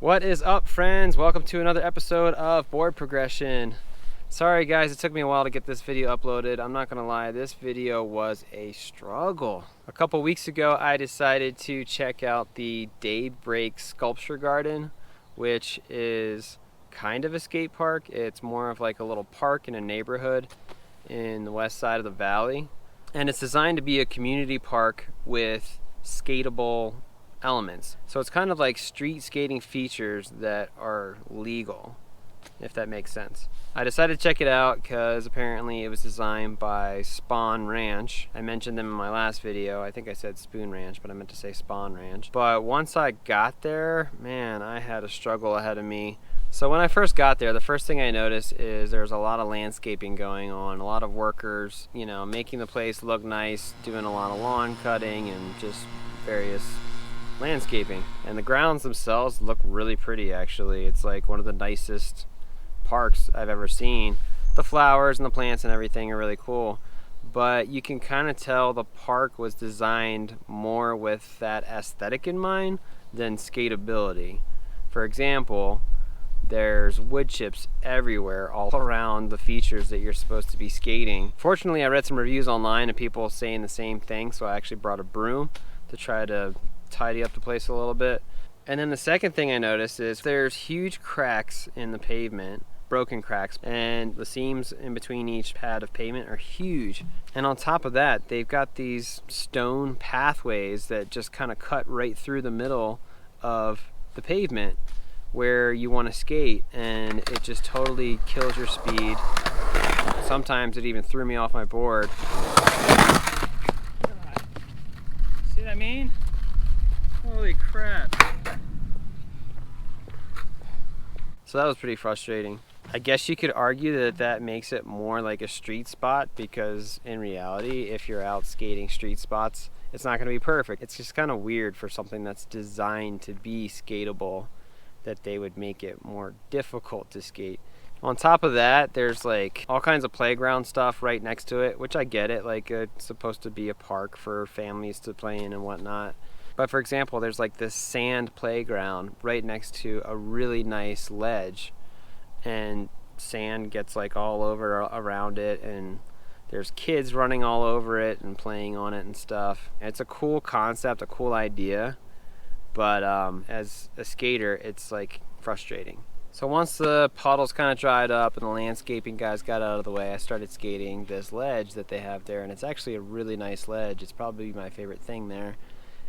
What is up, friends? Welcome to another episode of Board Progression. Sorry guys, it took me a while to get this video uploaded. I'm not gonna lie, this video was a struggle. A couple weeks ago I decided to check out the Daybreak Sculpture Garden, which is kind of a skate park. It's more of like a little park in a neighborhood in the west side of the valley, and it's designed to be a community park with skatable elements. So it's kind of like street skating features that are legal, if that makes sense. I decided to check it out because apparently it was designed by Spawn Ranch. I mentioned them in my last video. I think I said Spoon Ranch, but I meant to say Spawn Ranch. But once I got there, man, I had a struggle ahead of me. So when I first got there, the first thing I noticed is there's a lot of landscaping going on, a lot of workers, you know, making the place look nice, doing a lot of lawn cutting and just various landscaping. And the grounds themselves look really pretty, actually. It's like one of the nicest parks I've ever seen. The flowers and the plants and everything are really cool, but you can kind of tell the park was designed more with that aesthetic in mind than skateability. For example, there's wood chips everywhere all around the features that you're supposed to be skating. Fortunately, I read some reviews online of people saying the same thing, so I actually brought a broom to try to tidy up the place a little bit. And then the second thing I noticed is there's huge cracks in the pavement, broken cracks, and the seams in between each pad of pavement are huge. And on top of that, they've got these stone pathways that just kind of cut right through the middle of the pavement where you want to skate, and it just totally kills your speed. Sometimes it even threw me off my board. See what I mean? Holy crap. So that was pretty frustrating. I guess you could argue that that makes it more like a street spot, because in reality, if you're out skating street spots, it's not going to be perfect. It's just kind of weird for something that's designed to be skatable that they would make it more difficult to skate. On top of that, there's like all kinds of playground stuff right next to it, which I get it, like it's supposed to be a park for families to play in and whatnot. But for example, there's like this sand playground right next to a really nice ledge, and sand gets like all over around it, and there's kids running all over it and playing on it and stuff. It's a cool concept, a cool idea, but as a skater, it's like frustrating. So once the puddles kind of dried up and the landscaping guys got out of the way, I started skating this ledge that they have there, and it's actually a really nice ledge. It's probably my favorite thing there.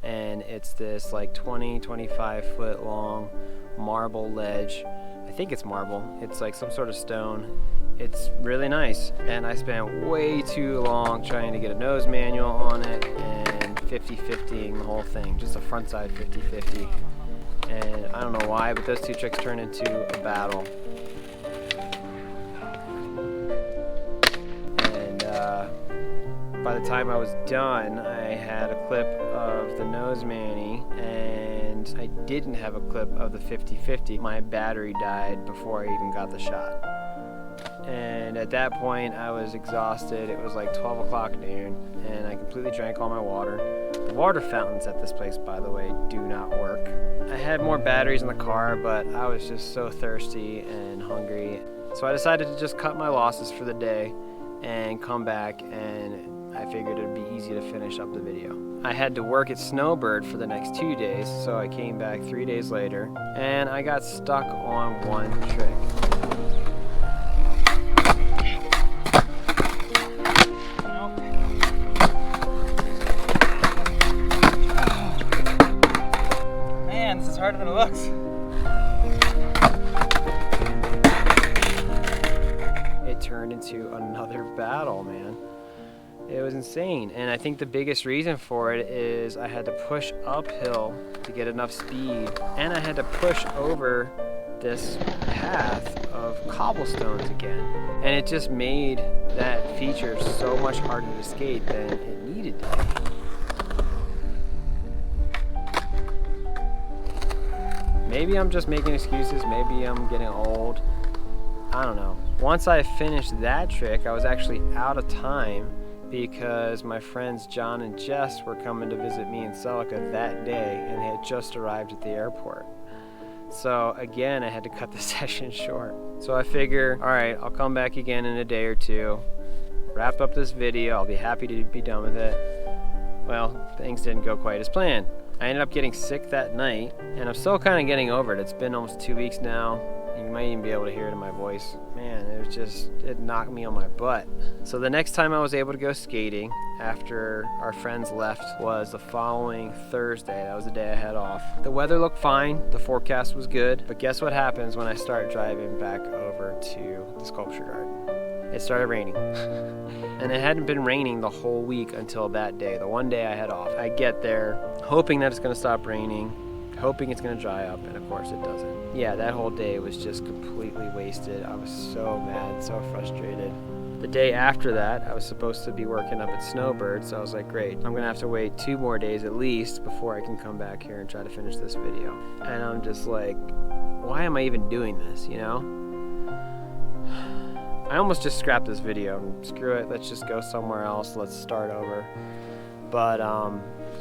And it's this like 25 foot long marble ledge. I think it's marble. It's like some sort of stone. It's really nice, and I spent way too long trying to get a nose manual on it and 50-50ing the whole thing, just a frontside 50-50. And I don't know why, but those two tricks turned into a battle. And by the time I was done, I had a clip of the nose mani, and I didn't have a clip of the 50-50. My battery died before I even got the shot. And at that point, I was exhausted. It was like 12 o'clock noon, and I completely drank all my water. The water fountains at this place, by the way, do not work. I had more batteries in the car, but I was just so thirsty and hungry. So I decided to just cut my losses for the day and come back, and I figured it'd be easy to finish up the video. I had to work at Snowbird for the next 2 days, so I came back 3 days later, and I got stuck on one trick. Man, this is harder than it looks. It turned into another battle, man. It was insane, and I think the biggest reason for it is I had to push uphill to get enough speed, and I had to push over this path of cobblestones again, and it just made that feature so much harder to skate than it needed to be. Maybe I'm just making excuses, maybe I'm getting old, I don't know. Once I finished that trick, I was actually out of time because my friends John and Jess were coming to visit me in Celica that day, and they had just arrived at the airport. So again, I had to cut the session short. So I figure, all right, I'll come back again in a day or two, wrap up this video, I'll be happy to be done with it. Well, things didn't go quite as planned. I ended up getting sick that night, and I'm still kind of getting over it. It's been almost 2 weeks now. You might even be able to hear it in my voice. Man, it knocked me on my butt. So the next time I was able to go skating after our friends left was the following Thursday. That was the day I had off. The weather looked fine, the forecast was good, but guess what happens when I start driving back over to the sculpture garden? It started raining. And it hadn't been raining the whole week until that day, the one day I had off. I get there hoping that it's gonna stop raining, hoping it's gonna dry up, and of course it doesn't. Yeah, that whole day was just completely wasted. I was so mad, so frustrated. The day after that, I was supposed to be working up at Snowbird, so I was like, great, I'm gonna have to wait 2 more days at least before I can come back here and try to finish this video. And I'm just like, why am I even doing this, you know? I almost just scrapped this video. Screw it, let's just go somewhere else, let's start over. But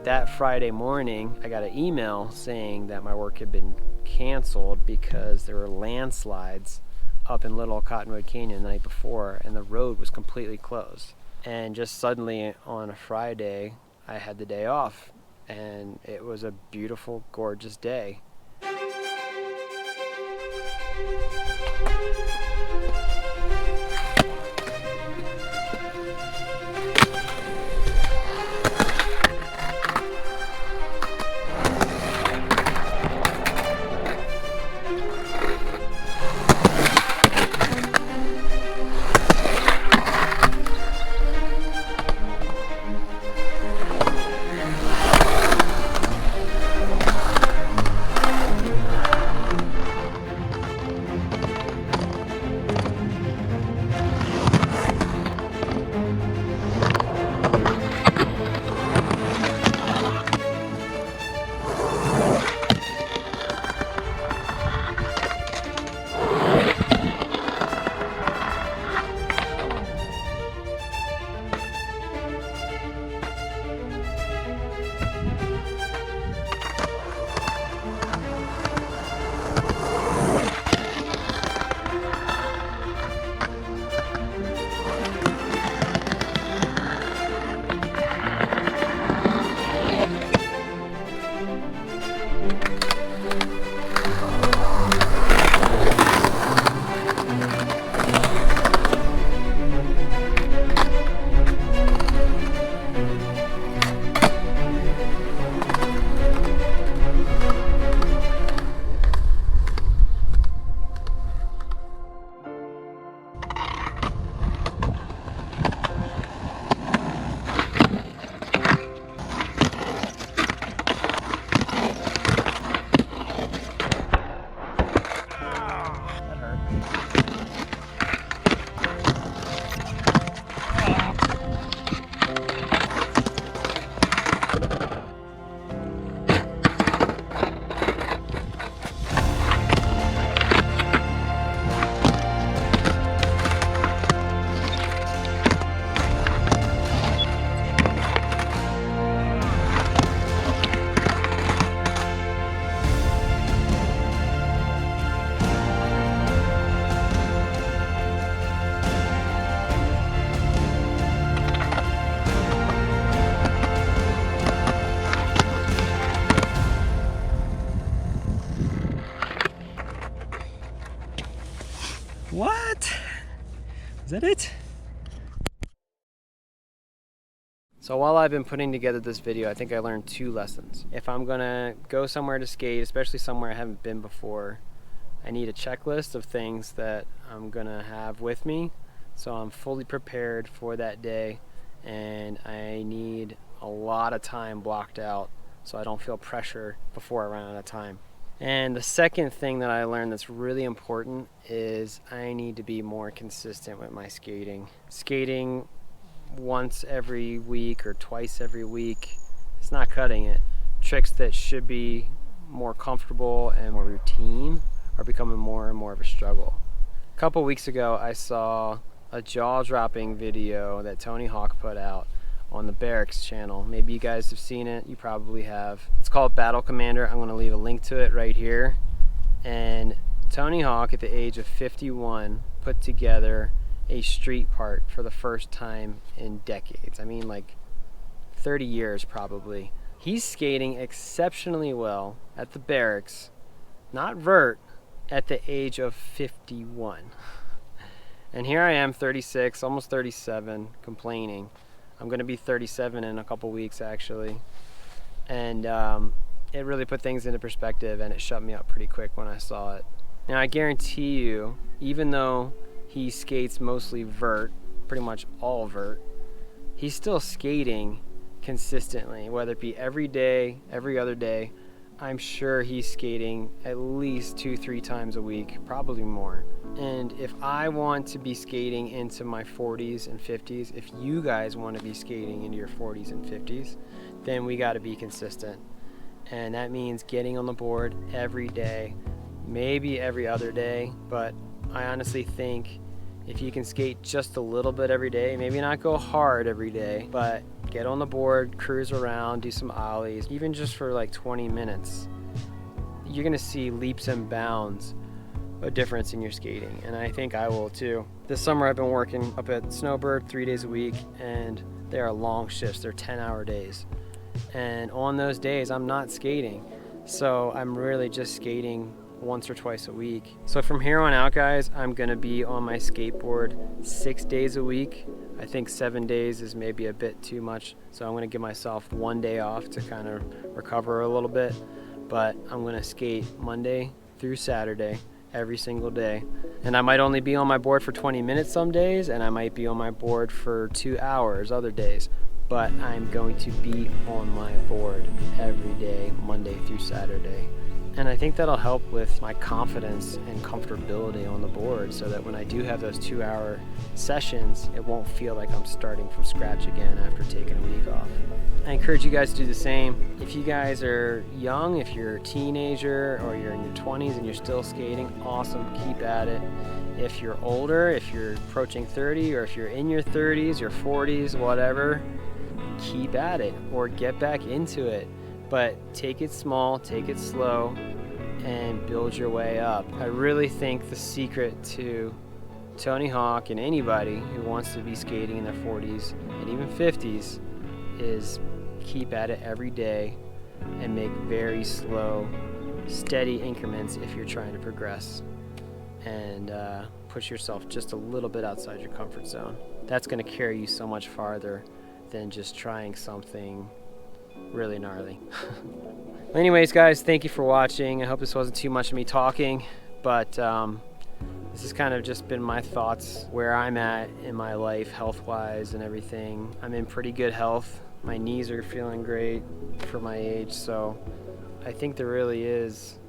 that Friday morning, I got an email saying that my work had been canceled because there were landslides up in Little Cottonwood Canyon the night before, and the road was completely closed. And just suddenly on a Friday, I had the day off, and it was a beautiful, gorgeous day. What? Is that it? So while I've been putting together this video, I think I learned 2 lessons. If I'm gonna go somewhere to skate, especially somewhere I haven't been before, I need a checklist of things that I'm gonna have with me so I'm fully prepared for that day, and I need a lot of time blocked out so I don't feel pressure before I run out of time. And the second thing that I learned that's really important is I need to be more consistent with my skating. Skating once every week or twice every week, it's not cutting it. Tricks that should be more comfortable and more routine are becoming more and more of a struggle. A couple weeks ago, I saw a jaw-dropping video that Tony Hawk put out on the Barracks channel. Maybe you guys have seen it, you probably have. It's called Battle Commander. I'm gonna leave a link to it right here. And Tony Hawk, at the age of 51, put together a street part for the first time in decades. I mean, like 30 years probably. He's skating exceptionally well at the barracks, not vert, at the age of 51. And here I am, 36, almost 37, complaining. I'm gonna be 37 in a couple weeks actually. And it really put things into perspective, and it shut me up pretty quick when I saw it. Now I guarantee you, even though he skates mostly vert, pretty much all vert, he's still skating consistently, whether it be every day, every other day. I'm sure he's skating at least 2-3 times a week, probably more. And if I want to be skating into my 40s and 50s, if you guys want to be skating into your 40s and 50s, then we got to be consistent. And that means getting on the board every day, maybe every other day, but I honestly think if you can skate just a little bit every day, maybe not go hard every day, but get on the board, cruise around, do some ollies, even just for like 20 minutes, you're gonna see leaps and bounds a difference in your skating, and I think I will too. This summer I've been working up at Snowbird 3 days a week, and they are long shifts, they're 10-hour days. And on those days I'm not skating, so I'm really just skating once or twice a week. So from here on out, guys, I'm gonna be on my skateboard 6 days a week. I think 7 days is maybe a bit too much, so I'm gonna give myself 1 day off to kind of recover a little bit. But I'm gonna skate Monday through Saturday every single day. And I might only be on my board for 20 minutes some days, and I might be on my board for 2 hours other days. But I'm going to be on my board every day, Monday through Saturday. And I think that'll help with my confidence and comfortability on the board, so that when I do have those 2-hour sessions, it won't feel like I'm starting from scratch again after taking a week off. I encourage you guys to do the same. If you guys are young, if you're a teenager or you're in your 20s and you're still skating, awesome, keep at it. If you're older, if you're approaching 30, or if you're in your 30s, your 40s, whatever, keep at it or get back into it. But take it small, take it slow, and build your way up. I really think the secret to Tony Hawk and anybody who wants to be skating in their 40s and even 50s is keep at it every day and make very slow, steady increments if you're trying to progress, and push yourself just a little bit outside your comfort zone. That's going to carry you so much farther than just trying something really gnarly. Anyways, guys, thank you for watching. I hope this wasn't too much of me talking, but this has kind of just been my thoughts where I'm at in my life, health-wise and everything. I'm in pretty good health. My knees are feeling great for my age, so I think there really is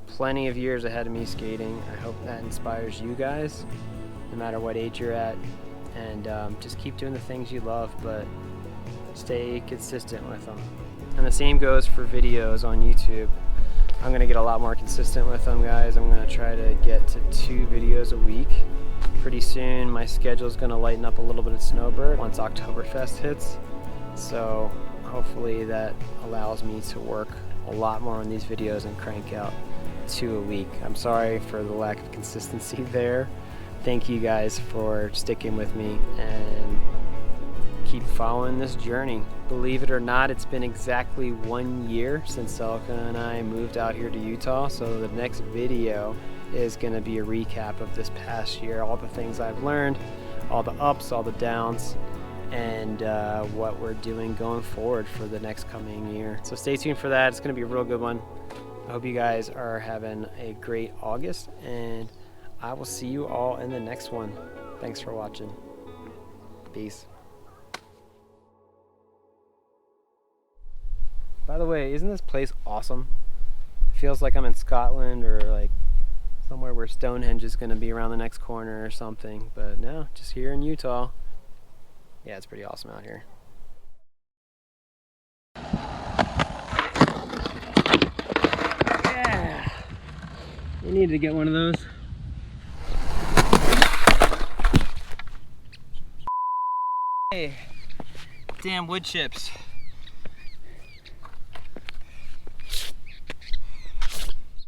plenty of years ahead of me skating. I hope that inspires you guys, no matter what age you're at, and just keep doing the things you love, but stay consistent with them. And the same goes for videos on YouTube. I'm gonna get a lot more consistent with them, guys. I'm gonna try to get to 2 videos a week. Pretty soon my schedule's gonna lighten up a little bit at Snowbird once Oktoberfest hits. So hopefully that allows me to work a lot more on these videos and crank out 2 a week. I'm sorry for the lack of consistency there. Thank you guys for sticking with me and keep following this journey. Believe it or not, it's been exactly 1 year since Celica and I moved out here to Utah, so the next video is going to be a recap of this past year, all the things I've learned, all the ups, all the downs, and what we're doing going forward for the next coming year. So stay tuned for that. It's going to be a real good one. I hope you guys are having a great August, and I will see you all in the next one. Thanks for watching. Peace. By the way, isn't this place awesome? It feels like I'm in Scotland, or like somewhere where Stonehenge is going to be around the next corner or something. But no, just here in Utah. Yeah, it's pretty awesome out here. Yeah! We need to get one of those. Hey, damn wood chips.